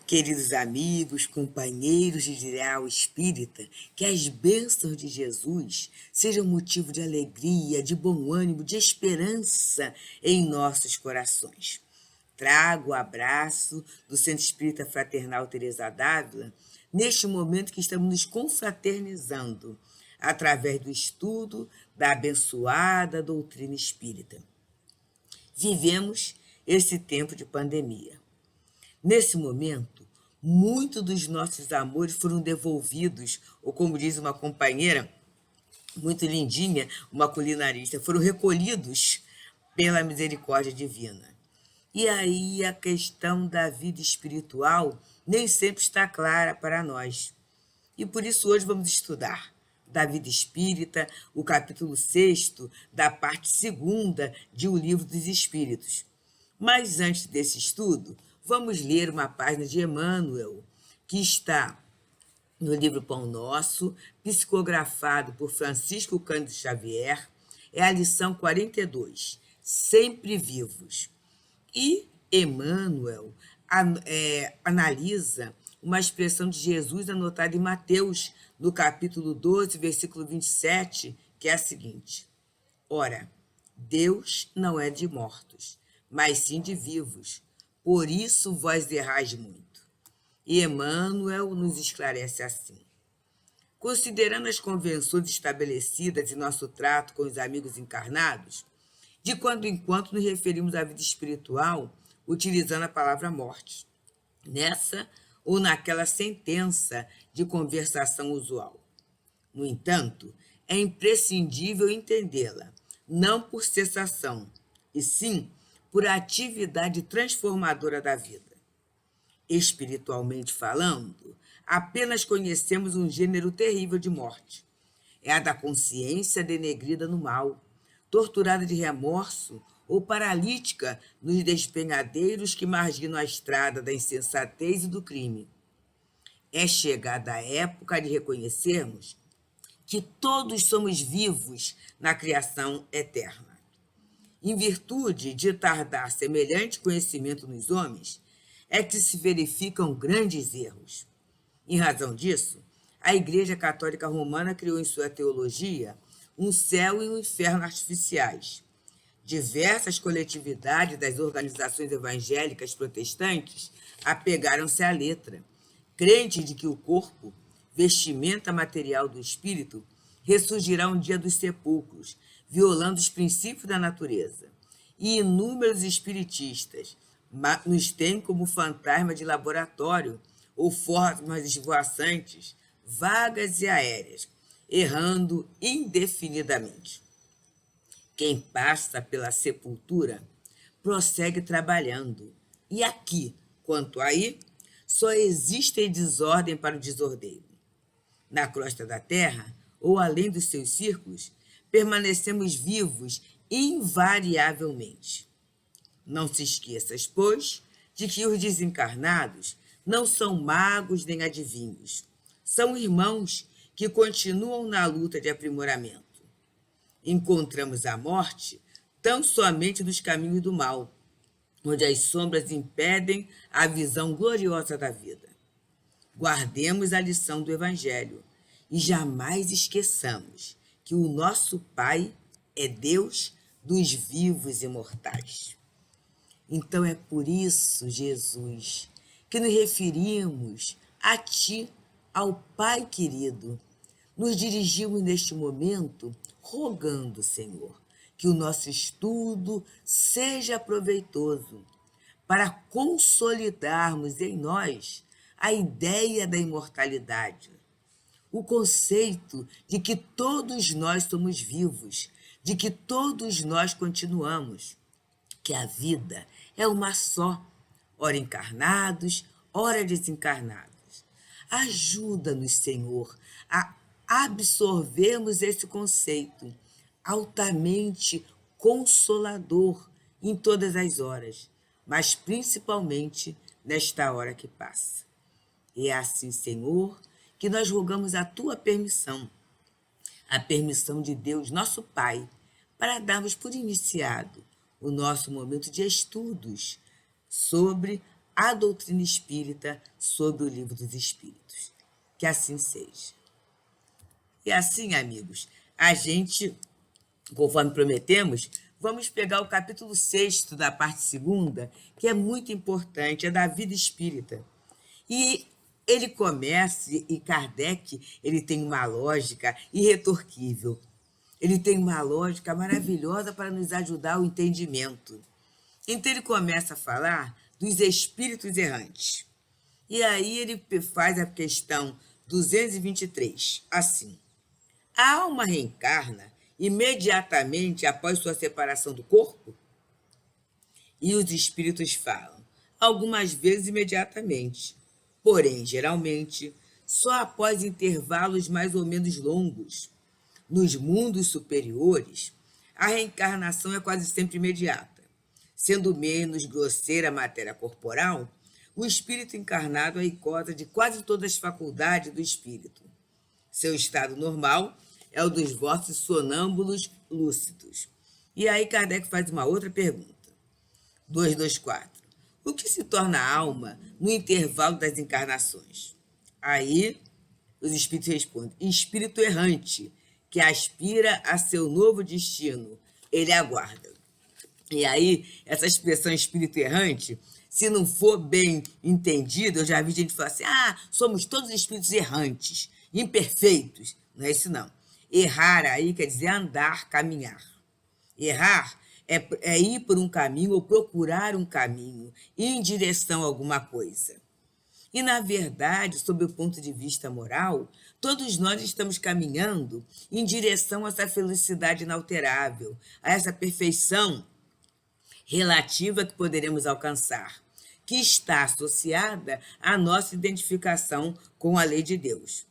Queridos amigos, companheiros de ideal espírita, que as bênçãos de Jesus sejam motivo de alegria, de bom ânimo, de esperança em nossos corações. Trago o abraço do Centro Espírita Fraternal Teresa d'Ávila neste momento que estamos nos confraternizando através do estudo da abençoada doutrina espírita. Vivemos esse tempo de pandemia. Nesse momento, muitos dos nossos amores foram devolvidos, ou como diz uma companheira muito lindinha, uma culinarista, foram recolhidos pela misericórdia divina. E aí a questão da vida espiritual nem sempre está clara para nós. E por isso hoje vamos estudar da vida espírita, o capítulo 6º da parte 2ª de O Livro dos Espíritos. Mas antes desse estudo, vamos ler uma página de Emmanuel, que está no livro Pão Nosso, psicografado por Francisco Cândido Xavier, é a lição 42, Sempre Vivos. E Emmanuel analisa uma expressão de Jesus anotada em Mateus, no capítulo 12, versículo 27, que é a seguinte: Ora, Deus não é de mortos, mas sim de vivos. Por isso vós errais muito. E Emmanuel nos esclarece assim: considerando as convenções estabelecidas em nosso trato com os amigos encarnados, de quando em quando nos referimos à vida espiritual utilizando a palavra morte, nessa ou naquela sentença de conversação usual. No entanto, é imprescindível entendê-la, não por cessação, e sim por atividade transformadora da vida. Espiritualmente falando, apenas conhecemos um gênero terrível de morte. É a da consciência denegrida no mal, torturada de remorso ou paralítica nos despenhadeiros que marginam a estrada da insensatez e do crime. É chegada a época de reconhecermos que todos somos vivos na criação eterna. Em virtude de tardar semelhante conhecimento nos homens, é que se verificam grandes erros. Em razão disso, a Igreja Católica Romana criou em sua teologia um céu e um inferno artificiais. Diversas coletividades das organizações evangélicas protestantes apegaram-se à letra, crentes de que o corpo, vestimenta material do espírito, ressurgirá um dia dos sepulcros, violando os princípios da natureza. E inúmeros espiritistas nos têm como fantasma de laboratório ou formas esvoaçantes, vagas e aéreas, errando indefinidamente. Quem passa pela sepultura prossegue trabalhando. E aqui, quanto aí, só existe desordem para o desordeiro. Na crosta da terra, ou além dos seus círculos, permanecemos vivos invariavelmente. Não se esqueças, pois, de que os desencarnados não são magos nem adivinhos. São irmãos que continuam na luta de aprimoramento. Encontramos a morte tão somente nos caminhos do mal, onde as sombras impedem a visão gloriosa da vida. Guardemos a lição do Evangelho e jamais esqueçamos que o nosso Pai é Deus dos vivos e mortais. Então é por isso, Jesus, que nos referimos a Ti, ao Pai querido. Nos dirigimos neste momento rogando, Senhor, que o nosso estudo seja proveitoso para consolidarmos em nós a ideia da imortalidade, o conceito de que todos nós somos vivos, de que todos nós continuamos, que a vida é uma só, ora encarnados, ora desencarnados. Ajuda-nos, Senhor, a absorvermos esse conceito altamente consolador em todas as horas, mas principalmente nesta hora que passa. E é assim, Senhor, que nós rogamos a Tua permissão, a permissão de Deus, nosso Pai, para darmos por iniciado o nosso momento de estudos sobre a doutrina espírita sobre o Livro dos Espíritos. Que assim seja. E assim, amigos, a gente, conforme prometemos, vamos pegar o capítulo 6º da parte 2ª, que é muito importante, é da vida espírita. E ele começa, e Kardec, ele tem uma lógica irretorquível. Ele tem uma lógica maravilhosa para nos ajudar ao entendimento. Então ele começa a falar dos espíritos errantes. E aí ele faz a questão 223, assim. A alma reencarna imediatamente após sua separação do corpo? E os espíritos falam, algumas vezes imediatamente, porém, geralmente, só após intervalos mais ou menos longos. Nos mundos superiores, a reencarnação é quase sempre imediata. Sendo menos grosseira a matéria corporal, o espírito encarnado aí goza de quase todas as faculdades do espírito. Seu estado normal é o dos vossos sonâmbulos lúcidos. E aí Kardec faz uma outra pergunta. 224. O que se torna alma no intervalo das encarnações? Aí os espíritos respondem, espírito errante, que aspira a seu novo destino, ele aguarda. E aí, essa expressão espírito errante, se não for bem entendido, eu já vi gente falar assim, somos todos espíritos errantes, imperfeitos. Não é isso, não. Errar aí quer dizer andar, caminhar. Errar é ir por um caminho ou procurar um caminho, ir em direção a alguma coisa. E, na verdade, sob o ponto de vista moral, todos nós estamos caminhando em direção a essa felicidade inalterável, a essa perfeição relativa que poderemos alcançar, que está associada à nossa identificação com a lei de Deus.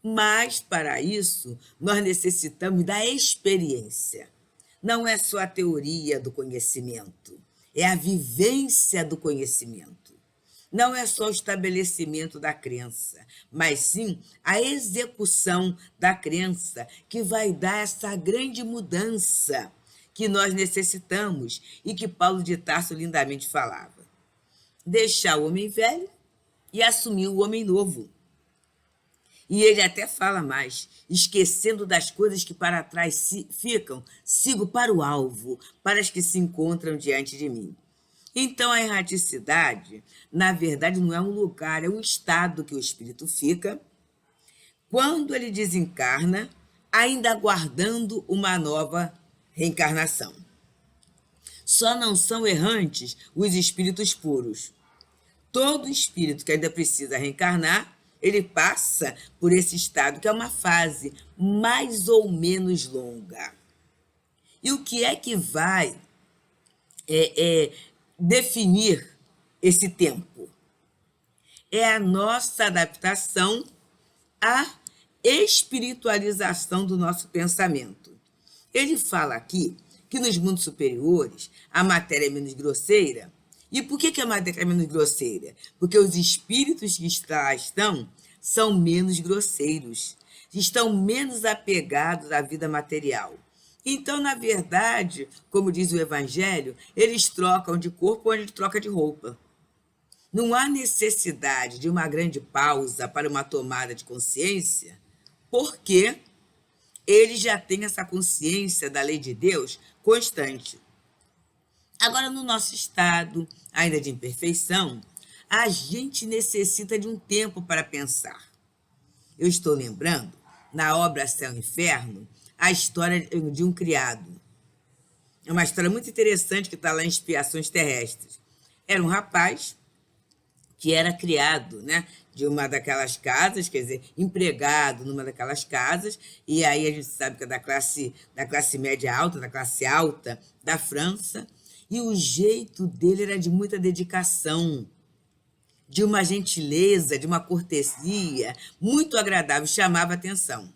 Mas, para isso, nós necessitamos da experiência. Não é só a teoria do conhecimento, é a vivência do conhecimento. Não é só o estabelecimento da crença, mas sim a execução da crença que vai dar essa grande mudança que nós necessitamos e que Paulo de Tarso lindamente falava. Deixar o homem velho e assumir o homem novo. E ele até fala mais, esquecendo das coisas que para trás ficam, sigo para o alvo, para as que se encontram diante de mim. Então, a erraticidade, na verdade, não é um lugar, é um estado que o espírito fica quando ele desencarna, ainda aguardando uma nova reencarnação. Só não são errantes os espíritos puros. Todo espírito que ainda precisa reencarnar, ele passa por esse estado, que é uma fase mais ou menos longa. E o que é que vai definir esse tempo? É a nossa adaptação à espiritualização do nosso pensamento. Ele fala aqui que nos mundos superiores a matéria é menos grosseira. E por que a matéria é menos grosseira? Porque os espíritos que lá estão são menos grosseiros, estão menos apegados à vida material. Então, na verdade, como diz o Evangelho, eles trocam de corpo onde ele troca de roupa. Não há necessidade de uma grande pausa para uma tomada de consciência, porque ele já tem essa consciência da lei de Deus constante. Agora, no nosso estado, ainda de imperfeição, a gente necessita de um tempo para pensar. Eu estou lembrando, na obra Céu e Inferno, a história de um criado. É uma história muito interessante que está lá em Expiações Terrestres. Era um rapaz que era criado, né, de uma daquelas casas, quer dizer, empregado numa daquelas casas, e aí a gente sabe que é da classe média alta, da classe alta da França, e o jeito dele era de muita dedicação, de uma gentileza, de uma cortesia muito agradável, chamava atenção.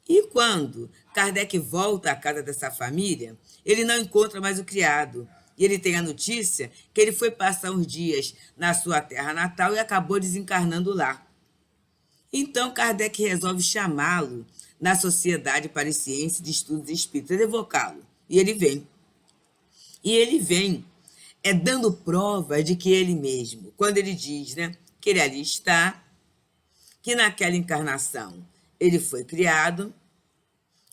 E quando Kardec volta à casa dessa família, ele não encontra mais o criado. E ele tem a notícia que ele foi passar uns dias na sua terra natal e acabou desencarnando lá. Então, Kardec resolve chamá-lo na Sociedade Parisiense de Estudos Espíritas, evocá-lo. E ele vem. dando prova de que ele mesmo, quando ele diz, né, que ele ali está, que naquela encarnação ele foi criado,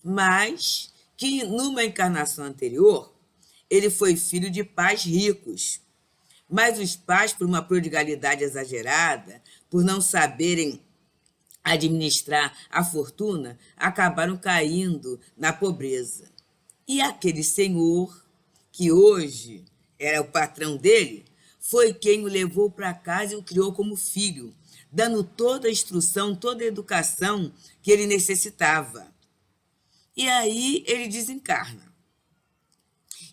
mas que numa encarnação anterior ele foi filho de pais ricos. Mas os pais, por uma prodigalidade exagerada, por não saberem administrar a fortuna, acabaram caindo na pobreza. E aquele senhor, que hoje era o patrão dele, foi quem o levou para casa e o criou como filho, dando toda a instrução, toda a educação que ele necessitava. E aí ele desencarna.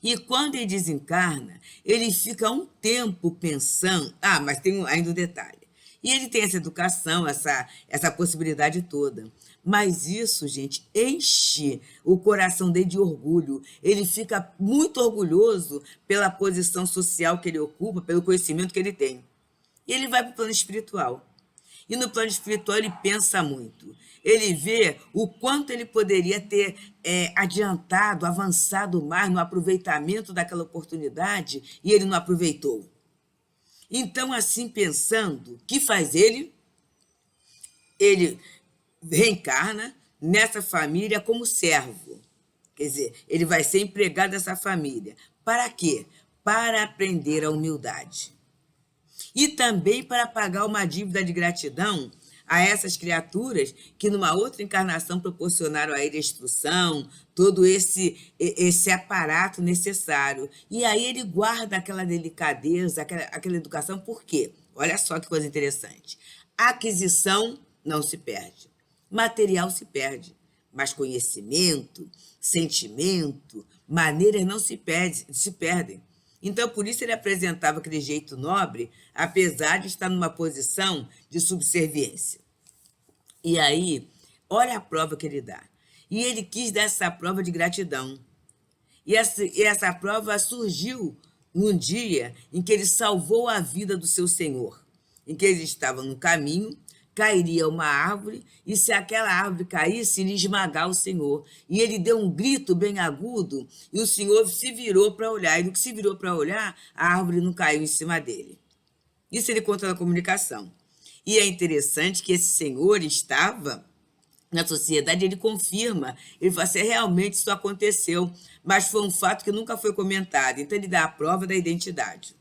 E quando ele desencarna, ele fica um tempo pensando... Ah, mas tem ainda um detalhe. E ele tem essa educação, essa possibilidade toda. Mas isso, gente, enche o coração dele de orgulho. Ele fica muito orgulhoso pela posição social que ele ocupa, pelo conhecimento que ele tem. E ele vai para o plano espiritual. E no plano espiritual ele pensa muito. Ele vê o quanto ele poderia ter adiantado, avançado mais no aproveitamento daquela oportunidade e ele não aproveitou. Então, assim pensando, o que faz ele? Ele reencarna nessa família como servo. Quer dizer, ele vai ser empregado dessa família. Para quê? Para aprender a humildade. E também para pagar uma dívida de gratidão a essas criaturas que numa outra encarnação proporcionaram a ele a instrução, todo esse aparato necessário. E aí ele guarda aquela delicadeza, aquela educação, por quê? Olha só que coisa interessante. A aquisição não se perde, material se perde, mas conhecimento, sentimento, maneiras não se perdem. Então, por isso ele apresentava aquele jeito nobre, apesar de estar numa posição de subserviência. E aí, olha a prova que ele dá. E ele quis dar essa prova de gratidão. E essa prova surgiu num dia em que ele salvou a vida do seu senhor, em que ele estava no caminho, cairia uma árvore, e se aquela árvore caísse, iria esmagar o senhor. E ele deu um grito bem agudo, e o senhor se virou para olhar. E no que se virou para olhar, a árvore não caiu em cima dele. Isso ele conta na comunicação. E é interessante que esse senhor estava na sociedade, ele confirma, ele fala assim, realmente isso aconteceu, mas foi um fato que nunca foi comentado. Então ele dá a prova da identidade.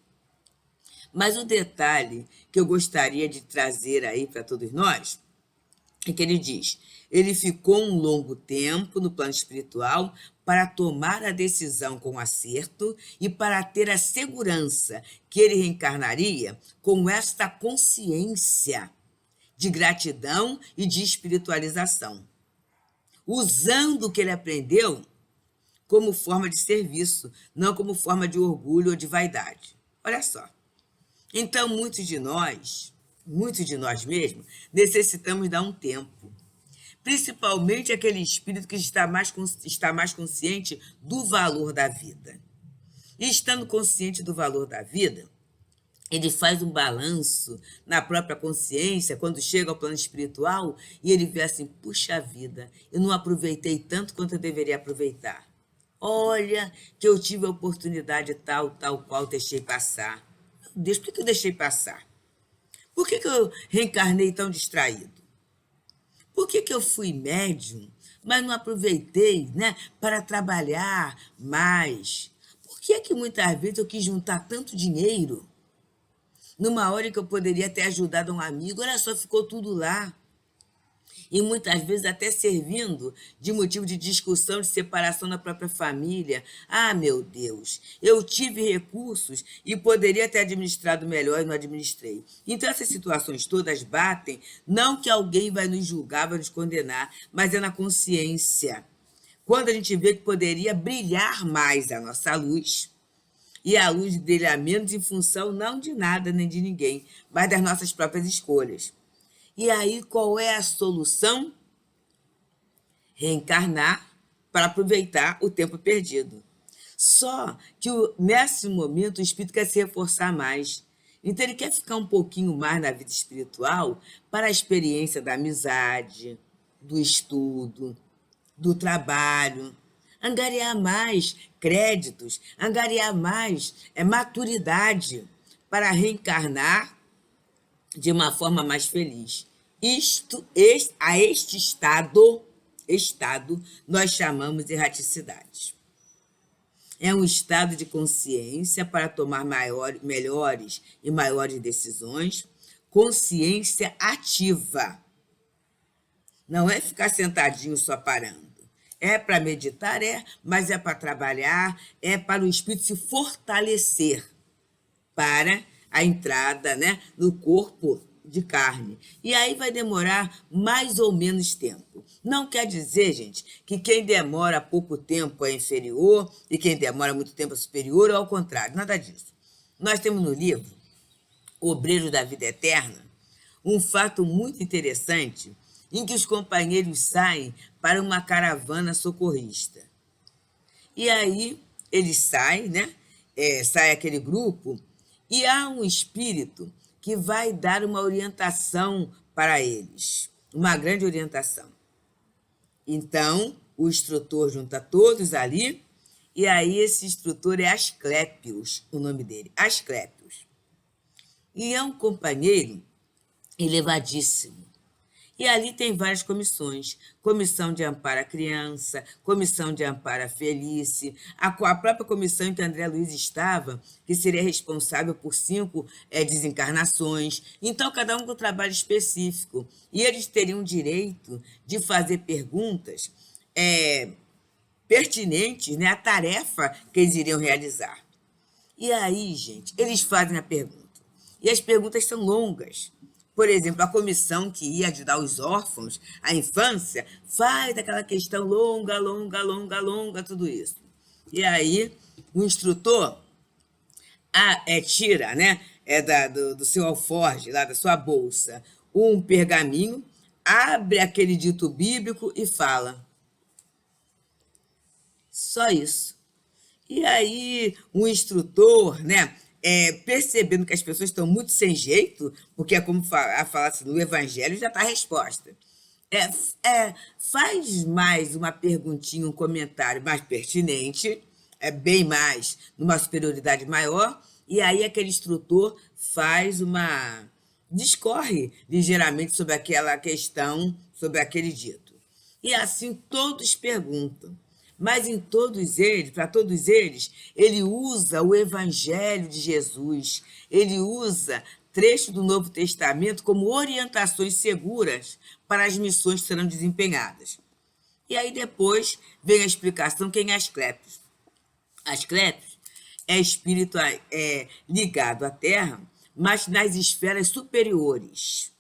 Mas o detalhe que eu gostaria de trazer aí para todos nós é que ele diz, ele ficou um longo tempo no plano espiritual para tomar a decisão com acerto e para ter a segurança que ele reencarnaria com esta consciência de gratidão e de espiritualização, usando o que ele aprendeu como forma de serviço, não como forma de orgulho ou de vaidade. Olha só. Então, muitos de nós mesmos, necessitamos dar um tempo. Principalmente aquele espírito que está mais consciente do valor da vida. E estando consciente do valor da vida, ele faz um balanço na própria consciência, quando chega ao plano espiritual, e ele vê assim, puxa vida, eu não aproveitei tanto quanto eu deveria aproveitar. Olha, que eu tive a oportunidade tal qual deixei passar. Meu Deus, por que eu deixei passar? Por que eu reencarnei tão distraído? Por que eu fui médium, mas não aproveitei, né, para trabalhar mais? Por que muitas vezes eu quis juntar tanto dinheiro numa hora em que eu poderia ter ajudado um amigo? Olha só, ficou tudo lá. E muitas vezes até servindo de motivo de discussão, de separação na própria família. Ah, meu Deus, eu tive recursos e poderia ter administrado melhor e não administrei. Então essas situações todas batem, não que alguém vai nos julgar, vai nos condenar, mas é na consciência. Quando a gente vê que poderia brilhar mais a nossa luz, e a luz brilha menos em função não de nada nem de ninguém, mas das nossas próprias escolhas. E aí, qual é a solução? Reencarnar para aproveitar o tempo perdido. Só que nesse momento o espírito quer se reforçar mais. Então ele quer ficar um pouquinho mais na vida espiritual para a experiência da amizade, do estudo, do trabalho, angariar mais créditos, angariar mais maturidade para reencarnar de uma forma mais feliz. A este estado nós chamamos de erraticidade. É um estado de consciência para tomar melhores e maiores decisões, consciência ativa. Não é ficar sentadinho só parando. É para meditar, mas é para trabalhar, é para o espírito se fortalecer para a entrada, né, no corpo de carne. E aí vai demorar mais ou menos tempo. Não quer dizer, gente, que quem demora pouco tempo é inferior e quem demora muito tempo é superior, ou ao contrário, nada disso. Nós temos no livro Obreiros da Vida Eterna um fato muito interessante em que os companheiros saem para uma caravana socorrista. E aí eles saem, né? Sai aquele grupo e há um espírito que vai dar uma orientação para eles, uma grande orientação. Então, o instrutor junta todos ali, e aí esse instrutor é Asclépios, o nome dele, Asclépios. E é um companheiro elevadíssimo. E ali tem várias comissões, comissão de amparo à criança, comissão de amparo à velhice, a própria comissão em que André Luiz estava, que seria responsável por 5 desencarnações. Então, cada um com um trabalho específico. E eles teriam direito de fazer perguntas pertinentes, né, à tarefa que eles iriam realizar. E aí, gente, eles fazem a pergunta. E as perguntas são longas. Por exemplo, a comissão que ia ajudar os órfãos, a infância, faz aquela questão longa, tudo isso. E aí, o instrutor tira, né, do seu alforje, lá da sua bolsa, um pergaminho, abre aquele dito bíblico e fala. Só isso. E aí, o instrutor, né, percebendo que as pessoas estão muito sem jeito, porque é como falar assim, no Evangelho já está a resposta. Faz mais uma perguntinha, um comentário mais pertinente, bem mais, numa superioridade maior, e aí aquele instrutor discorre ligeiramente sobre aquela questão, sobre aquele dito. E assim todos perguntam. Mas para todos eles, ele usa o Evangelho de Jesus, ele usa trecho do Novo Testamento como orientações seguras para as missões que serão desempenhadas. E aí depois vem a explicação quem é Asclépios. Asclépios é espírito ligado à Terra, mas nas esferas superiores.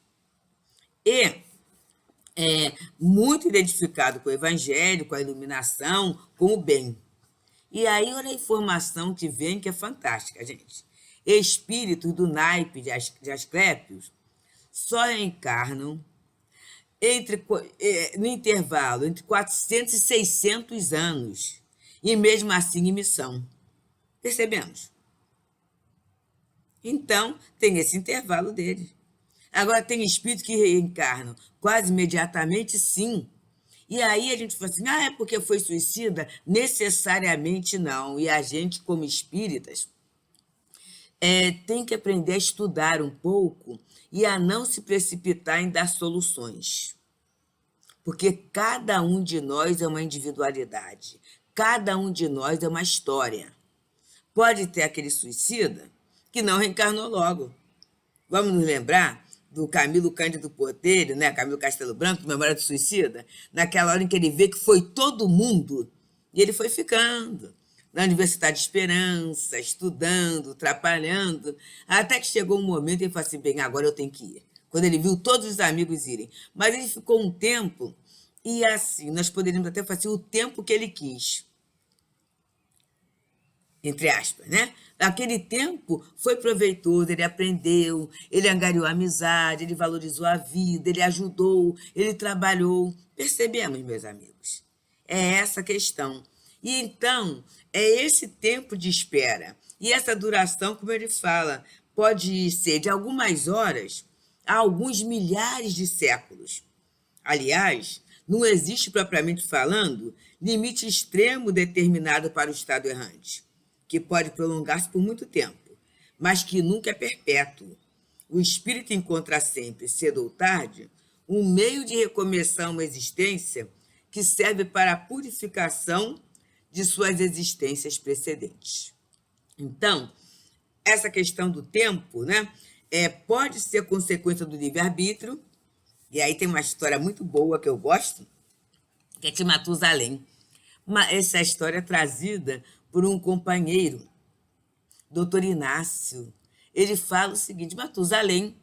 E muito identificado com o Evangelho, com a iluminação, com o bem. E aí, olha a informação que vem, que é fantástica, gente. Espíritos do naipe de Asclépios só encarnam no intervalo entre 400 e 600 anos, e mesmo assim em missão. Percebemos? Então, tem esse intervalo dele. Agora, tem espíritos que reencarnam quase imediatamente, sim. E aí a gente fala assim, é porque foi suicida? Necessariamente não. E a gente, como espíritas, tem que aprender a estudar um pouco e a não se precipitar em dar soluções. Porque cada um de nós é uma individualidade. Cada um de nós é uma história. Pode ter aquele suicida que não reencarnou logo. Vamos nos lembrar do Camilo Cândido Porteiro, né? Camilo Castelo Branco, Memória do Suicida, naquela hora em que ele vê que foi todo mundo, e ele foi ficando na Universidade de Esperança, estudando, trabalhando, até que chegou um momento e ele falou assim, bem, agora eu tenho que ir. Quando ele viu todos os amigos irem. Mas ele ficou um tempo, e assim, nós poderíamos até fazer o tempo que ele quis. Entre aspas, né? Aquele tempo foi proveitoso, ele aprendeu, ele angariou a amizade, ele valorizou a vida, ele ajudou, ele trabalhou. Percebemos, meus amigos? É essa questão. E então, é esse tempo de espera. E essa duração, como ele fala, pode ser de algumas horas a alguns milhares de séculos. Aliás, Não existe, propriamente falando, limite extremo determinado para o estado errante, que pode prolongar-se por muito tempo, mas que nunca é perpétuo. O espírito encontra sempre, cedo ou tarde, um meio de recomeçar uma existência que serve para a purificação de suas existências precedentes. Então, essa questão do tempo, né, pode ser consequência do livre-arbítrio, e aí tem uma história muito boa que eu gosto, que é de Matusalém. Essa história é trazida por um companheiro, Dr. Inácio. Ele fala o seguinte: Matusalém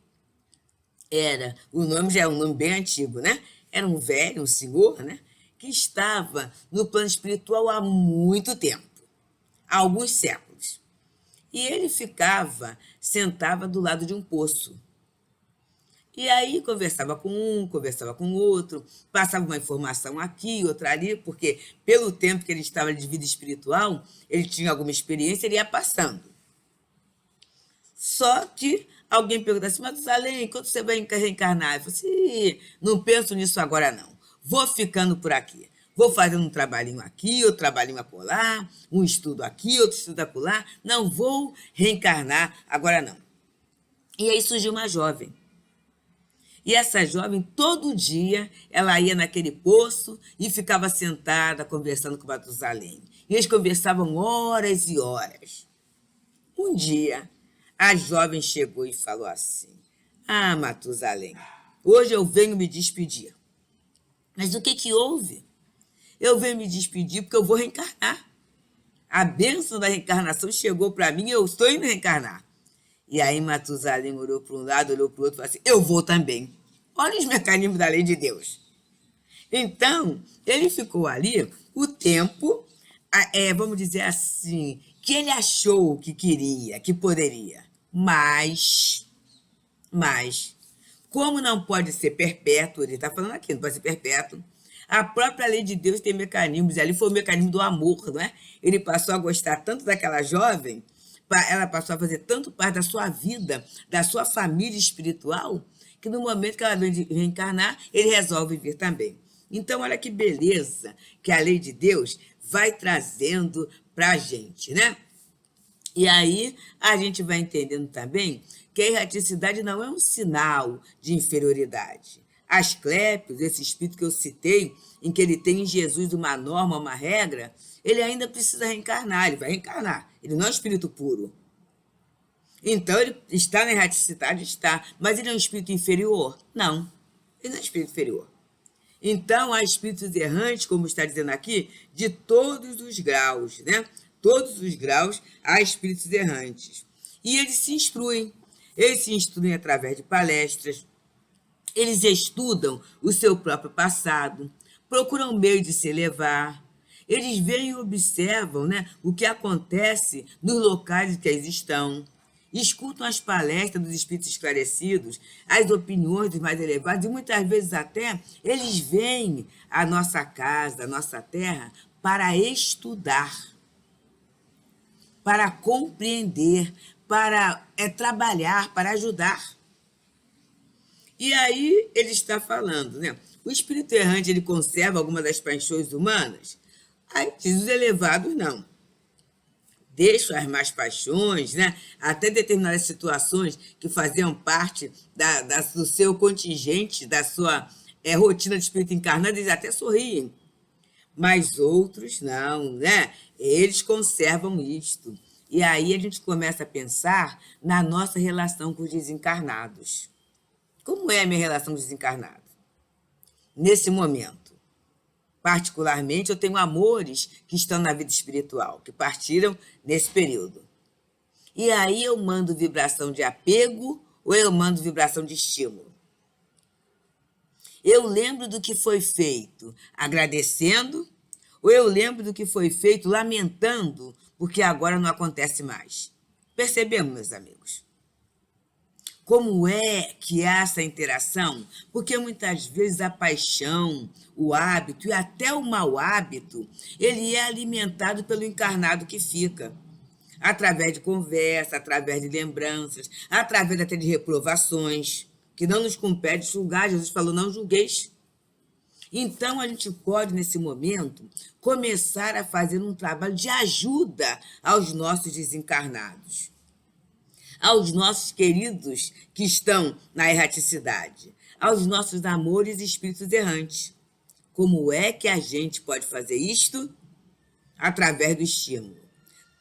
o nome já é um nome bem antigo, né? Era um velho, um senhor, né? Que estava no plano espiritual há muito tempo, há alguns séculos. E ele sentava do lado de um poço. E aí conversava com um, conversava com o outro, passava uma informação aqui, outra ali, porque pelo tempo que ele estava de vida espiritual, ele tinha alguma experiência, ele ia passando. Só que alguém pergunta assim: Matusalém, quando você vai reencarnar? Eu falei assim: não penso nisso agora não, vou ficando por aqui. Vou fazendo um trabalhinho aqui, outro trabalhinho acolá, um estudo aqui, outro estudo acolá. Não vou reencarnar agora não. E aí surgiu uma jovem. E essa jovem, todo dia, ela ia naquele poço e ficava sentada conversando com Matusalém. E eles conversavam horas e horas. Um dia, a jovem chegou e falou assim: Ah, Matusalém, hoje eu venho me despedir. Mas o que houve? Eu venho me despedir porque eu vou reencarnar. A bênção da reencarnação chegou para mim e eu estou indo reencarnar. E aí Matusalém olhou para um lado, olhou para o outro e falou assim: eu vou também. Olha os mecanismos da lei de Deus. Então, ele ficou ali o tempo, vamos dizer assim, que ele achou que queria, que poderia. Mas, como não pode ser perpétuo, ele está falando aqui, não pode ser perpétuo, a própria lei de Deus tem mecanismos, ali foi o mecanismo do amor, não é? Ele passou a gostar tanto daquela jovem, ela passou a fazer tanto parte da sua vida, da sua família espiritual, que no momento que ela vem reencarnar, ele resolve vir também. Então, olha que beleza que a lei de Deus vai trazendo para a gente, né? E aí a gente vai entendendo também que a erraticidade não é um sinal de inferioridade. Asclépios, esse espírito que eu citei, em que ele tem em Jesus uma norma, uma regra, ele ainda precisa reencarnar, ele vai reencarnar. Ele não é um espírito puro. Então, ele está na erraticidade? Está. Mas ele é um espírito inferior? Não. Ele não é um espírito inferior. Então, há espíritos errantes, como está dizendo aqui, de todos os graus, né? Todos os graus há espíritos errantes. E eles se instruem. Eles se instruem através de palestras, eles estudam o seu próprio passado, procuram meio de se elevar, eles veem e observam, né, o que acontece nos locais em que eles estão, escutam as palestras dos espíritos esclarecidos, as opiniões dos mais elevados, e muitas vezes até eles vêm à nossa casa, à nossa terra, para estudar, para compreender, para trabalhar, para ajudar. E aí ele está falando, né? O espírito errante, ele conserva alguma das paixões humanas? Aí diz os elevados, não. Deixam as más paixões, né? Até determinadas situações que faziam parte do seu contingente, da sua rotina de espírito encarnado, eles até sorriem. Mas outros não, né? Eles conservam isto. E aí a gente começa a pensar na nossa relação com os desencarnados. Como é a minha relação com os desencarnados? Nesse momento, particularmente, eu tenho amores que estão na vida espiritual, que partiram nesse período. E aí eu mando vibração de apego ou eu mando vibração de estímulo? Eu lembro do que foi feito agradecendo ou eu lembro do que foi feito lamentando porque agora não acontece mais? Percebemos, meus amigos? Como é que há essa interação? Porque muitas vezes a paixão, o hábito e até o mau hábito, ele é alimentado pelo encarnado que fica. Através de conversa, através de lembranças, através até de reprovações, que não nos compete julgar. Jesus falou, não julgueis. Então, a gente pode, nesse momento, começar a fazer um trabalho de ajuda aos nossos desencarnados, aos nossos queridos que estão na erraticidade, aos nossos amores e espíritos errantes. Como é que a gente pode fazer isto? Através do estímulo.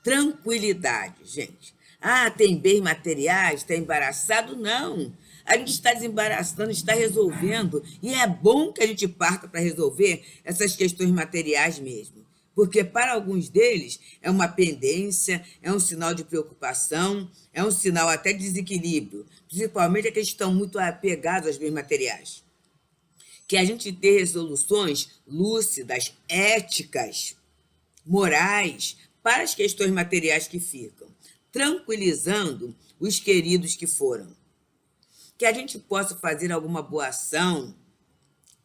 Tranquilidade, gente. Ah, tem bens materiais, está embaraçado? Não. A gente está desembaraçando, está resolvendo. E é bom que a gente parta para resolver essas questões materiais mesmo. Porque para alguns deles é uma pendência, é um sinal de preocupação, é um sinal até de desequilíbrio. Principalmente aqueles que estão muito apegados aos bens materiais. Que a gente tenha resoluções lúcidas, éticas, morais, para as questões materiais que ficam, tranquilizando os queridos que foram. Que a gente possa fazer alguma boa ação,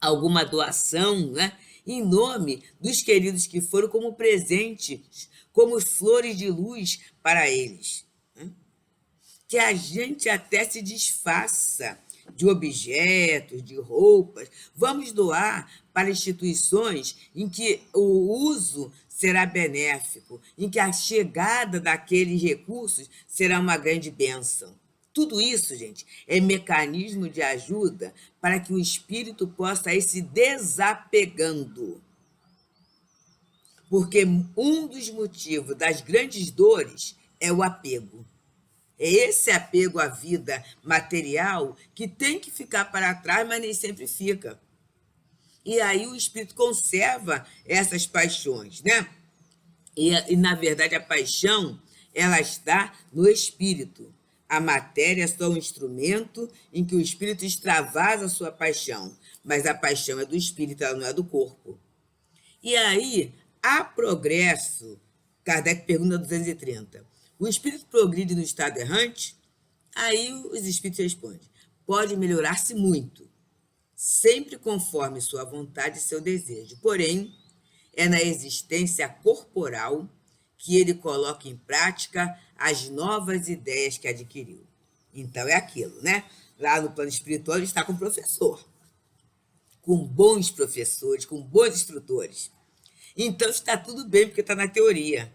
alguma doação, né, em nome dos queridos que foram, como presentes, como flores de luz para eles. Né? Que a gente até se desfaça de objetos, de roupas, vamos doar para instituições em que o uso será benéfico, em que a chegada daqueles recursos será uma grande bênção. Tudo isso, gente, é mecanismo de ajuda para que o espírito possa ir se desapegando. Porque um dos motivos das grandes dores é o apego. É esse apego à vida material que tem que ficar para trás, mas nem sempre fica. E aí o espírito conserva essas paixões, né? Na verdade, a paixão, ela está no espírito. A matéria é só um instrumento em que o espírito extravasa a sua paixão, mas a paixão é do espírito, ela não é do corpo. E aí, há progresso. Kardec pergunta 230. O espírito progride no estado errante? Aí os espíritos respondem: pode melhorar-se muito, sempre conforme sua vontade e seu desejo. Porém, é na existência corporal que ele coloca em prática as novas ideias que adquiriu. Então é aquilo, né? Lá no plano espiritual ele está com o professor, com bons professores, com bons instrutores. Então está tudo bem, porque está na teoria.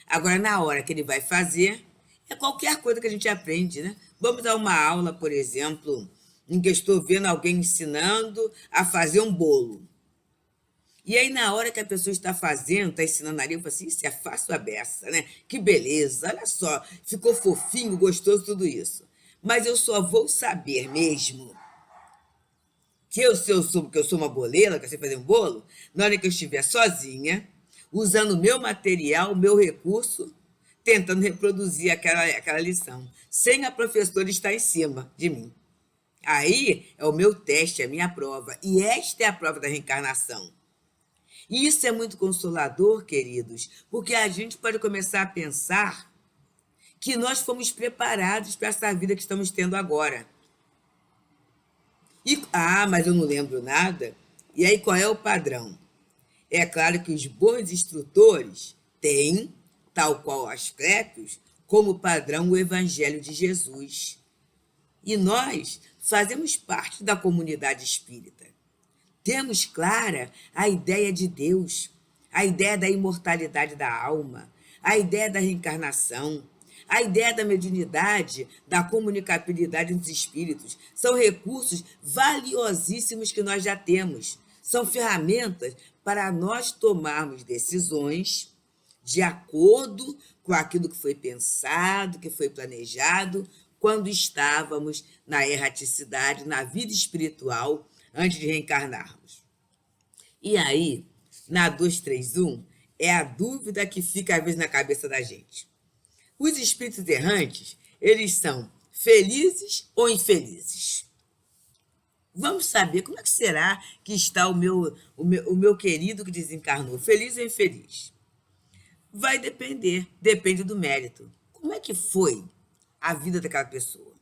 Agora, na hora que ele vai fazer, é qualquer coisa que a gente aprende, né? Vamos dar uma aula, por exemplo, em que eu estou vendo alguém ensinando a fazer um bolo. E aí, na hora que a pessoa está fazendo, está ensinando ali, eu falo assim, isso é fácil a beça, né? Que beleza, olha só, ficou fofinho, gostoso, tudo isso. Mas eu só vou saber mesmo que eu sou uma boleira, que eu sei fazer um bolo, na hora que eu estiver sozinha, usando o meu material, o meu recurso, tentando reproduzir aquela lição, sem a professora estar em cima de mim. Aí é o meu teste, é a minha prova. E esta é a prova da reencarnação. E isso é muito consolador, queridos, porque a gente pode começar a pensar que nós fomos preparados para essa vida que estamos tendo agora. Mas eu não lembro nada. E aí, qual é o padrão? É claro que os bons instrutores têm, tal qual Asclépios, como padrão o Evangelho de Jesus. E nós fazemos parte da comunidade espírita. Temos clara a ideia de Deus, a ideia da imortalidade da alma, a ideia da reencarnação, a ideia da mediunidade, da comunicabilidade dos espíritos. São recursos valiosíssimos que nós já temos. São ferramentas para nós tomarmos decisões de acordo com aquilo que foi pensado, que foi planejado, quando estávamos na erraticidade, na vida espiritual, antes de reencarnarmos. E aí, na 231, é a dúvida que fica às vezes na cabeça da gente. Os espíritos errantes, eles são felizes ou infelizes? Vamos saber como é que será que está o meu querido que desencarnou, feliz ou infeliz? Vai depender, depende do mérito. Como é que foi a vida daquela pessoa?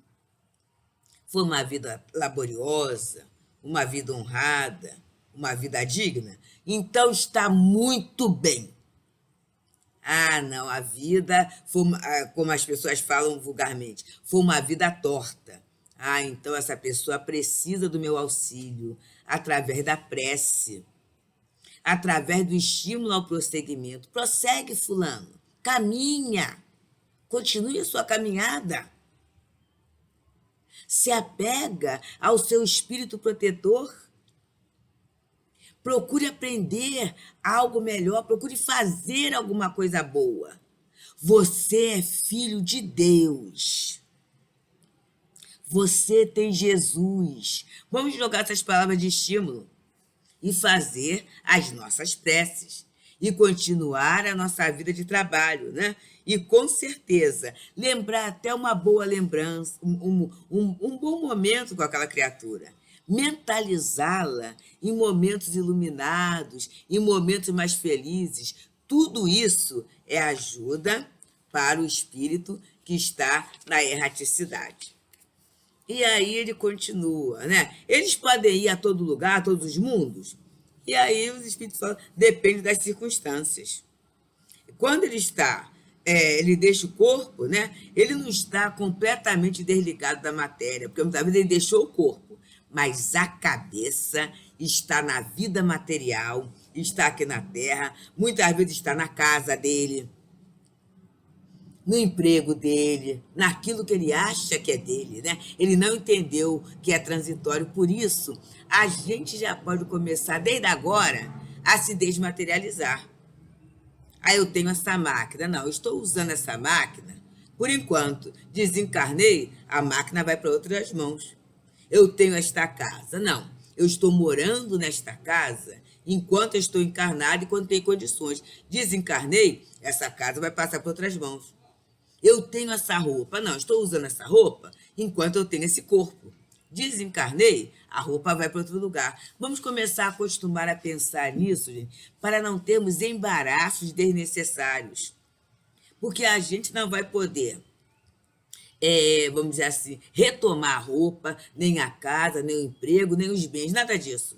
Foi uma vida laboriosa, uma vida honrada, uma vida digna? Então está muito bem. Não, a vida foi, como as pessoas falam vulgarmente, foi uma vida torta. Ah, então essa pessoa precisa do meu auxílio através da prece, através do estímulo ao prosseguimento. Prossegue, fulano, caminha, continue a sua caminhada. Se apega ao seu espírito protetor. Procure aprender algo melhor, procure fazer alguma coisa boa. Você é filho de Deus. Você tem Jesus. Vamos jogar essas palavras de estímulo e fazer as nossas preces e continuar a nossa vida de trabalho, né? E com certeza lembrar até uma boa lembrança, um bom momento com aquela criatura. Mentalizá-la em momentos iluminados, em momentos mais felizes. Tudo isso é ajuda para o espírito que está na erraticidade. E aí ele continua, né? Eles podem ir a todo lugar, a todos os mundos? E aí os espíritos falam, depende das circunstâncias. Quando ele está, ele deixa o corpo, né? Ele não está completamente desligado da matéria, porque muitas vezes ele deixou o corpo, mas a cabeça está na vida material, está aqui na Terra, muitas vezes está na casa dele, no emprego dele, naquilo que ele acha que é dele, né? Ele não entendeu que é transitório, por isso a gente já pode começar desde agora a se desmaterializar. Ah, eu tenho essa máquina. Não, eu estou usando essa máquina. Por enquanto, desencarnei, a máquina vai para outras mãos. Eu tenho esta casa. Não, eu estou morando nesta casa enquanto eu estou encarnado e quando tenho condições. Desencarnei, essa casa vai passar para outras mãos. Eu tenho essa roupa. Não, estou usando essa roupa enquanto eu tenho esse corpo. Desencarnei, a roupa vai para outro lugar. Vamos começar a acostumar a pensar nisso, gente, para não termos embaraços desnecessários. Porque a gente não vai poder, vamos dizer assim, retomar a roupa, nem a casa, nem o emprego, nem os bens, nada disso.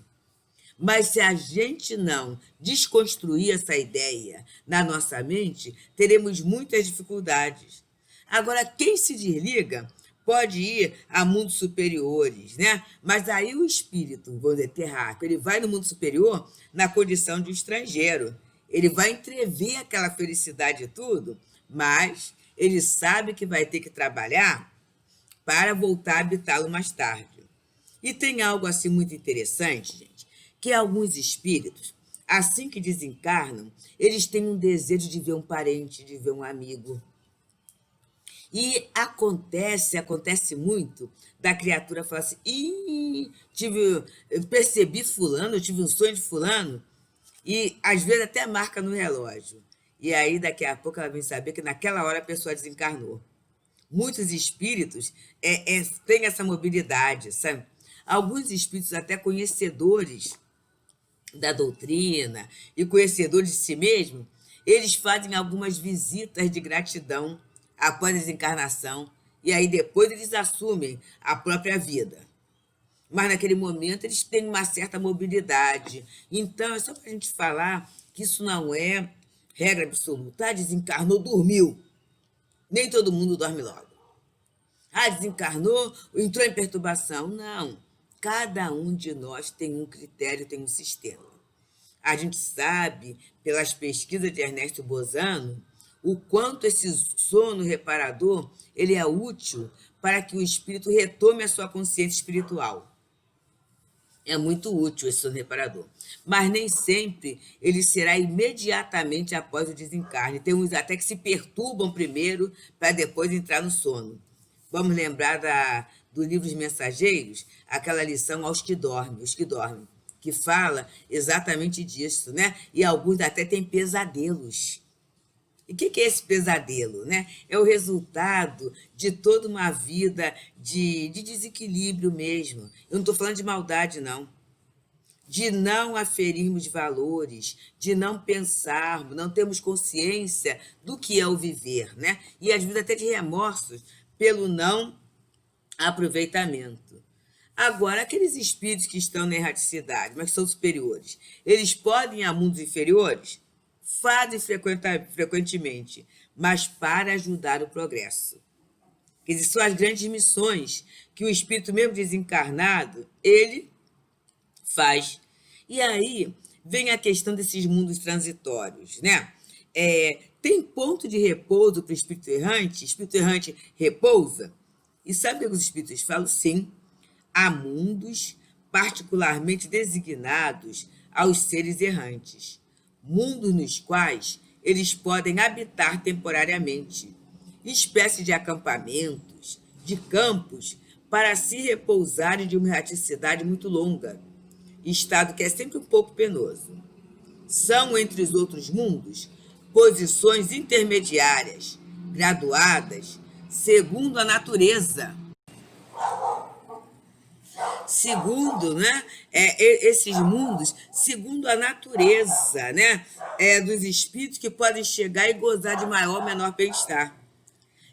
Mas se a gente não desconstruir essa ideia na nossa mente, teremos muitas dificuldades. Agora, quem se desliga pode ir a mundos superiores, né? Mas aí o espírito, vamos dizer, terráqueo, ele vai no mundo superior na condição de um estrangeiro. Ele vai entrever aquela felicidade e tudo, mas ele sabe que vai ter que trabalhar para voltar a habitá-lo mais tarde. E tem algo assim muito interessante, gente, que alguns espíritos, assim que desencarnam, eles têm um desejo de ver um parente, de ver um amigo. E acontece muito da criatura falar assim, eu percebi fulano, eu tive um sonho de fulano, e às vezes até marca no relógio. E aí daqui a pouco ela vem saber que naquela hora a pessoa desencarnou. Muitos espíritos têm essa mobilidade, sabe? Alguns espíritos até conhecedores da doutrina e conhecedores de si mesmo, eles fazem algumas visitas de gratidão após a desencarnação e aí depois eles assumem a própria vida. Mas naquele momento eles têm uma certa mobilidade. Então é só para a gente falar que isso não é regra absoluta. Ah, desencarnou, dormiu. Nem todo mundo dorme logo. Ah, desencarnou, entrou em perturbação. Não. Cada um de nós tem um critério, tem um sistema. A gente sabe, pelas pesquisas de Ernesto Bozano, o quanto esse sono reparador ele é útil para que o espírito retome a sua consciência espiritual. É muito útil esse sono reparador. Mas nem sempre ele será imediatamente após o desencarne. Tem uns até que se perturbam primeiro para depois entrar no sono. Vamos lembrar do livro dos Mensageiros, aquela lição aos que dormem, os que dormem, que fala exatamente disso, né? E alguns até têm pesadelos. E o que é esse pesadelo, né? É o resultado de toda uma vida de desequilíbrio mesmo. Eu não estou falando de maldade, não. De não aferirmos valores, de não pensarmos, não termos consciência do que é o viver, né? E às vezes até de remorsos pelo não aproveitamento. Agora, aqueles espíritos que estão na erraticidade, mas que são superiores, eles podem ir a mundos inferiores? Fazem frequentemente, mas para ajudar o progresso. Quer dizer, são as grandes missões que o espírito mesmo desencarnado, ele faz. E aí vem a questão desses mundos transitórios, né? Tem ponto de repouso para o espírito errante? O espírito errante repousa? E sabe o que os espíritos falam? Sim, há mundos particularmente designados aos seres errantes, mundos nos quais eles podem habitar temporariamente, espécies de acampamentos, de campos, para se repousarem de uma erraticidade muito longa, estado que é sempre um pouco penoso. São, entre os outros mundos, posições intermediárias, graduadas, segundo a natureza. Segundo, né, esses mundos, segundo a natureza, né, dos espíritos que podem chegar e gozar de maior ou menor bem-estar.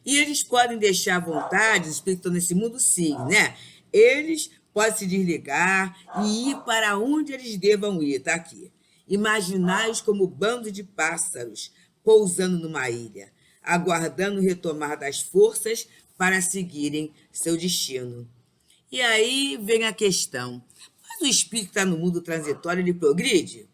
E eles podem deixar à vontade, os espíritos que estão nesse mundo, sim, né? Eles podem se desligar e ir para onde eles devam ir, tá aqui. Imaginai-os como bando de pássaros pousando numa ilha, aguardando o retomar das forças para seguirem seu destino. E aí vem a questão, mas o espírito que está no mundo transitório, ele progride?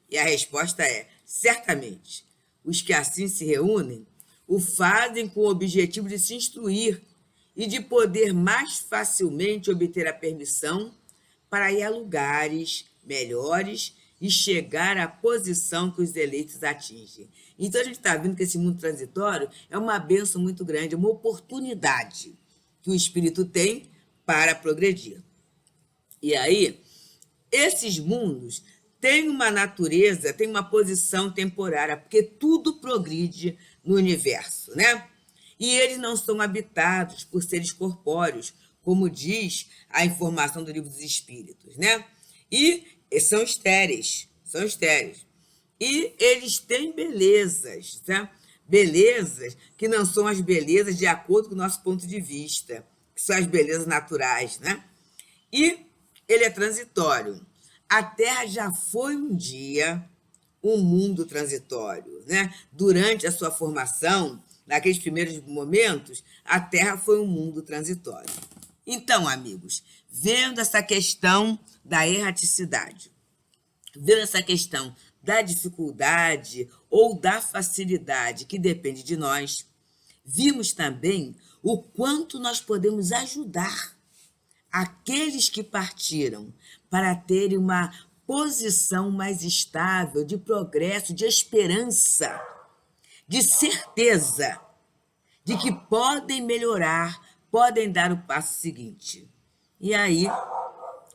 E a resposta é, certamente. Os que assim se reúnem o fazem com o objetivo de se instruir e de poder mais facilmente obter a permissão para ir a lugares melhores e chegar à posição que os eleitos atingem. Então, a gente está vendo que esse mundo transitório é uma bênção muito grande, uma oportunidade que o espírito tem para progredir. E aí, esses mundos têm uma natureza, têm uma posição temporária, porque tudo progride no universo, né? E eles não são habitados por seres corpóreos, como diz a informação do Livro dos Espíritos, né? E são estéreis, são estéreis. E eles têm belezas, tá? Belezas que não são as belezas de acordo com o nosso ponto de vista, que são as belezas naturais, né? E ele é transitório. A Terra já foi um dia um mundo transitório, né? Durante a sua formação, naqueles primeiros momentos, a Terra foi um mundo transitório. Então, amigos, vendo essa questão da erraticidade, vendo essa questão da dificuldade ou da facilidade que depende de nós, vimos também o quanto nós podemos ajudar aqueles que partiram para terem uma posição mais estável, de progresso, de esperança, de certeza de que podem melhorar, podem dar o passo seguinte. E aí,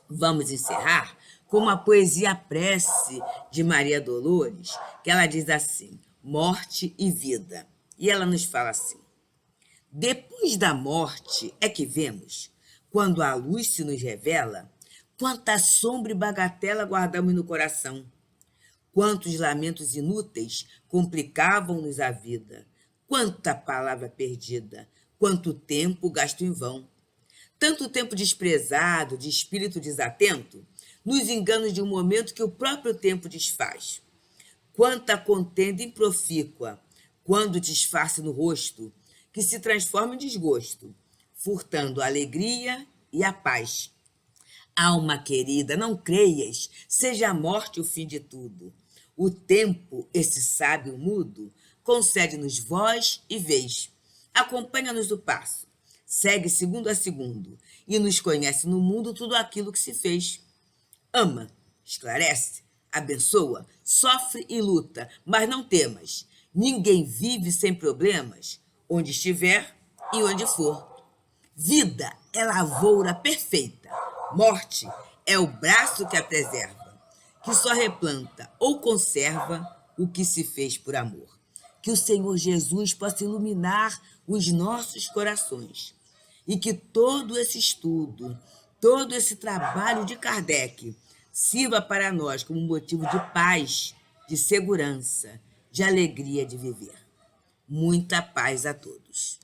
vamos encerrar com uma poesia prece de Maria Dolores, que ela diz assim, morte e vida. E ela nos fala assim, depois da morte é que vemos, quando a luz se nos revela, quanta sombra e bagatela guardamos no coração, quantos lamentos inúteis complicavam-nos a vida, quanta palavra perdida, quanto tempo gasto em vão. Tanto tempo desprezado, de espírito desatento, nos enganos de um momento que o próprio tempo desfaz. Quanta contenda improfícua, quando disfarce no rosto, que se transforma em desgosto, furtando a alegria e a paz. Alma querida, não creias, seja a morte o fim de tudo. O tempo, esse sábio mudo, concede-nos voz e vez. Acompanha-nos o passo, segue segundo a segundo, e nos conhece no mundo tudo aquilo que se fez. Ama, esclarece, abençoa, sofre e luta, mas não temas. Ninguém vive sem problemas, onde estiver e onde for. Vida é lavoura perfeita, morte é o braço que a preserva, que só replanta ou conserva o que se fez por amor. Que o Senhor Jesus possa iluminar os nossos corações e que todo esse estudo, todo esse trabalho de Kardec sirva para nós como motivo de paz, de segurança, de alegria de viver. Muita paz a todos.